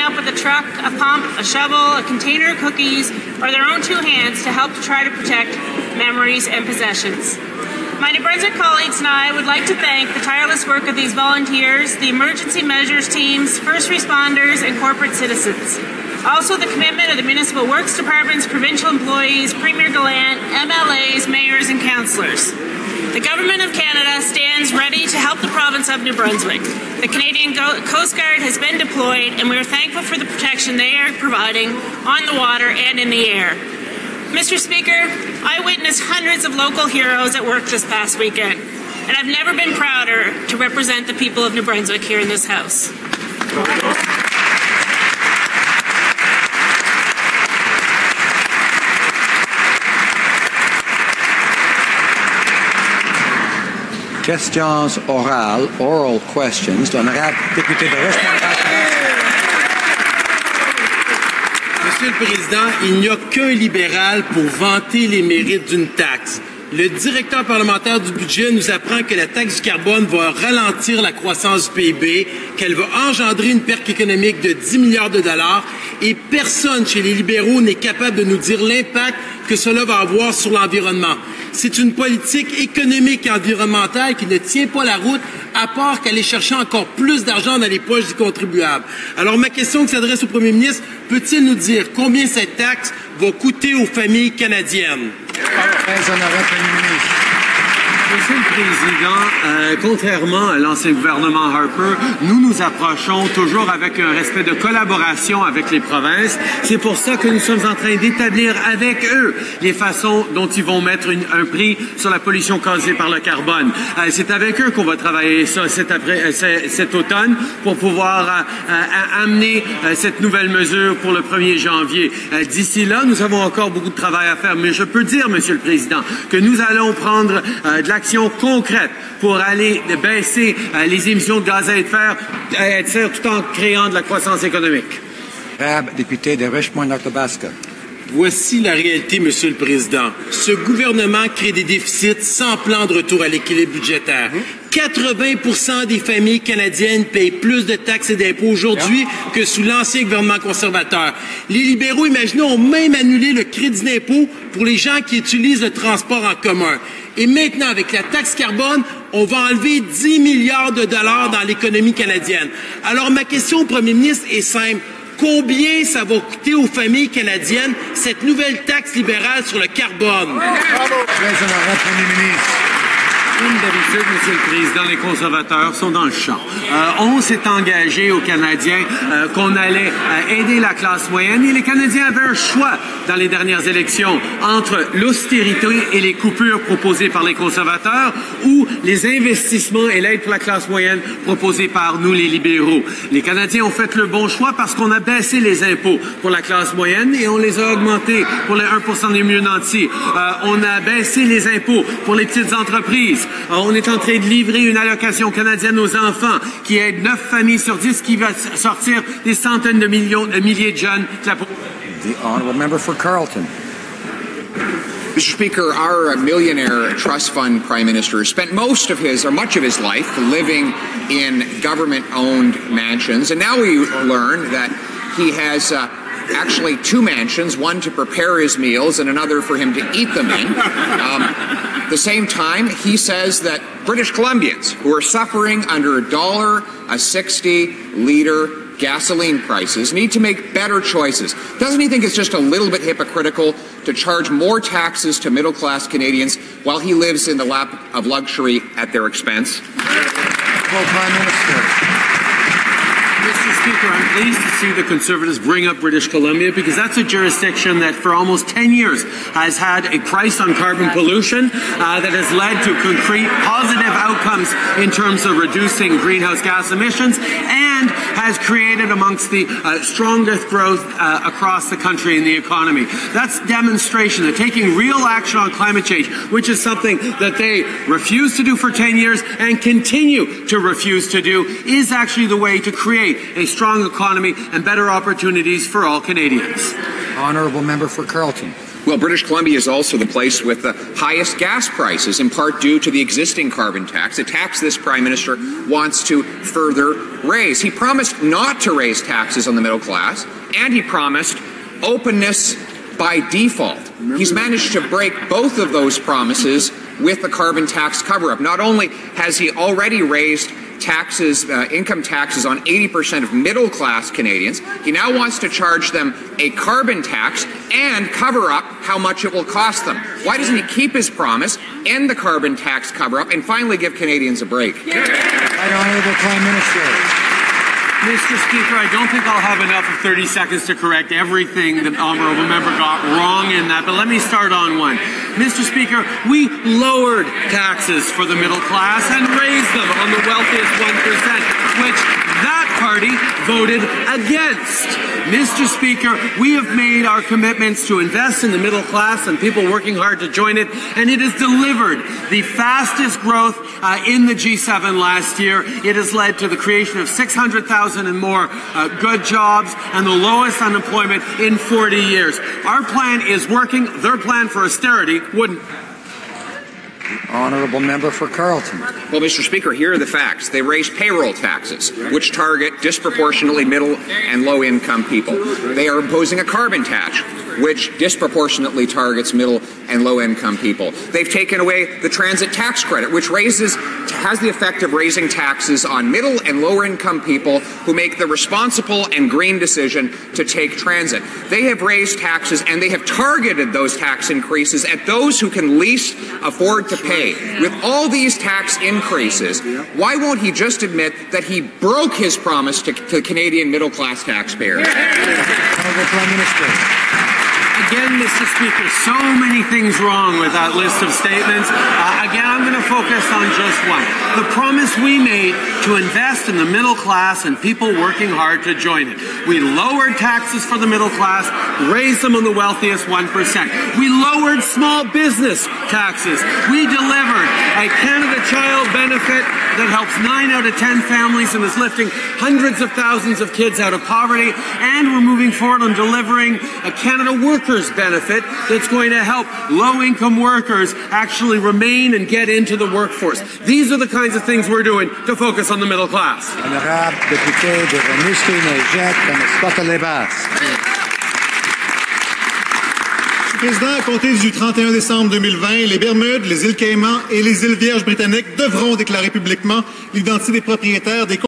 showing up with a truck, a pump, a shovel, a container of cookies, or their own two hands to help to try to protect memories and possessions. My New Brunswick colleagues and I would like to thank the tireless work of these volunteers, the emergency measures teams, first responders, and corporate citizens. Also, the commitment of the Municipal Works Department's provincial employees, Premier Gallant, MLAs, mayors, and councillors. The Government of Canada stands ready to help the province of New Brunswick. The Canadian Coast Guard has been deployed, and we are thankful for the protection they are providing on the water and in the air. Mr. Speaker, I witnessed hundreds of local heroes at work this past weekend, and I've never been prouder to represent the people of New Brunswick here in this House. Questions orales, oral questions, d'honorable député de Monsieur le Président, il n'y a qu'un libéral pour vanter les mérites d'une taxe. Le directeur parlementaire du budget nous apprend que la taxe du carbone va ralentir la croissance du PIB, qu'elle va engendrer une perte économique de 10 milliards de dollars et personne chez les libéraux n'est capable de nous dire l'impact que cela va avoir sur l'environnement. C'est une politique économique et environnementale qui ne tient pas la route à part qu'aller chercher encore plus d'argent dans les poches des contribuables. Alors ma question qui s'adresse au Premier ministre, peut-il nous dire combien cette taxe va coûter aux familles canadiennes? Monsieur le Président, contrairement à l'ancien gouvernement Harper, nous nous approchons toujours avec un respect de collaboration avec les provinces. C'est pour ça que nous sommes en train d'établir avec eux les façons dont ils vont mettre un prix sur la pollution causée par le carbone. C'est avec eux qu'on va travailler ça cet automne pour pouvoir amener cette nouvelle mesure pour le 1er janvier. D'ici là, nous avons encore beaucoup de travail à faire, mais je peux dire, Monsieur le Président, que nous allons prendre de l'action concrète pour aller baisser les émissions de gaz à effet de serre tout en créant de la croissance économique. Député de Richmond-Athabasca. Voici la réalité, Monsieur le Président. Ce gouvernement crée des déficits sans plan de retour à l'équilibre budgétaire. 80% des familles canadiennes payent plus de taxes et d'impôts aujourd'hui que sous l'ancien gouvernement conservateur. Les libéraux, imaginons, ont même annulé le crédit d'impôt pour les gens qui utilisent le transport en commun. Et maintenant, avec la taxe carbone, on va enlever 10 milliards de dollars dans l'économie canadienne. Alors, ma question au Premier ministre est simple. Combien ça va coûter aux familles canadiennes, cette nouvelle taxe libérale sur le carbone? Très honorable Premier ministre. Comme d'habitude, Monsieur le Président, les conservateurs sont dans le champ. On s'est engagé aux Canadiens qu'on allait aider la classe moyenne et les Canadiens avaient un choix dans les dernières élections entre l'austérité et les coupures proposées par les conservateurs ou les investissements et l'aide pour la classe moyenne proposés par nous, les libéraux. Les Canadiens ont fait le bon choix parce qu'on a baissé les impôts pour la classe moyenne et on les a augmentés pour les 1% des mieux nantis. On a baissé les impôts pour les petites entreprises. On est en train de livrer une allocation canadienne aux enfants qui aide 9 familles sur 10 qui va sortir des centaines de milliers de jeunes de la pauvreté. The honourable member for Carleton. Mr. Speaker, our millionaire trust fund prime minister spent much of his life living in government-owned mansions, and now we learn that he has actually 2 mansions, one to prepare his meals and another for him to eat them in. At the same time, he says that British Columbians who are suffering under $1.60 liter gasoline prices need to make better choices. Doesn't he think it's just a little bit hypocritical to charge more taxes to middle-class Canadians while he lives in the lap of luxury at their expense? Well, Prime Minister. Mr. Speaker, I'm pleased to see the Conservatives bring up British Columbia because that's a jurisdiction that for almost 10 years has had a price on carbon pollution that has led to concrete positive outcomes in terms of reducing greenhouse gas emissions and has created amongst the strongest growth across the country in the economy. That's demonstration that taking real action on climate change, which is something that they refused to do for 10 years and continue to refuse to do, is actually the way to create a strong economy and better opportunities for all Canadians. Honourable member for Carleton. Well, British Columbia is also the place with the highest gas prices, in part due to the existing carbon tax, a tax this Prime Minister wants to further raise. He promised not to raise taxes on the middle class, and he promised openness by default. He's managed to break both of those promises with the carbon tax cover-up. Not only has he already raised taxes, income taxes on 80% of middle-class Canadians, he now wants to charge them a carbon tax and cover up how much it will cost them. Why doesn't he keep his promise, end the carbon tax cover-up, and finally give Canadians a break? Right Honourable Prime Minister. Mr. Speaker, I don't think I'll have enough of 30 seconds to correct everything the honourable member got wrong in that, but let me start on one. Mr. Speaker, we lowered taxes for the middle class and raised them on the wealthiest 1%, which that party voted against. Mr. Speaker, we have made our commitments to invest in the middle class and people working hard to join it, and it has delivered the fastest growth in the G7 last year. It has led to the creation of 600,000 and more good jobs and the lowest unemployment in 40 years. Our plan is working. Their plan for austerity wouldn't. Honourable member for Carleton. Well, Mr. Speaker, here are the facts. They raise payroll taxes, which target disproportionately middle and low-income people. They are imposing a carbon tax, which disproportionately targets middle and low-income people. They've taken away the transit tax credit, which has the effect of raising taxes on middle and lower-income people who make the responsible and green decision to take transit. They have raised taxes, and they have targeted those tax increases at those who can least afford to pay. With all these tax increases, why won't he just admit that he broke his promise to Canadian middle-class taxpayers? Honourable Prime Minister. Again, Mr. Speaker, so many things wrong with that list of statements. Again, I'm going to focus on just one. The promise we made to invest in the middle class and people working hard to join it. We lowered taxes for the middle class, raised them on the wealthiest 1%. We lowered small business taxes. We delivered a Canada Child benefit that helps 9 out of 10 families and is lifting hundreds of thousands of kids out of poverty. And we're moving forward on delivering a Canada Workers benefit that's going to help low-income workers actually remain and get into the workforce. These are the kinds of things we're doing to focus on the middle class. Honorable député de Rimouski-Neigette-Kaminista-Lévis. Président, à compter du 31 décembre 2020, les Bermudes, les îles Caïmans et les îles Vierges britanniques devront déclarer publiquement l'identité des propriétaires des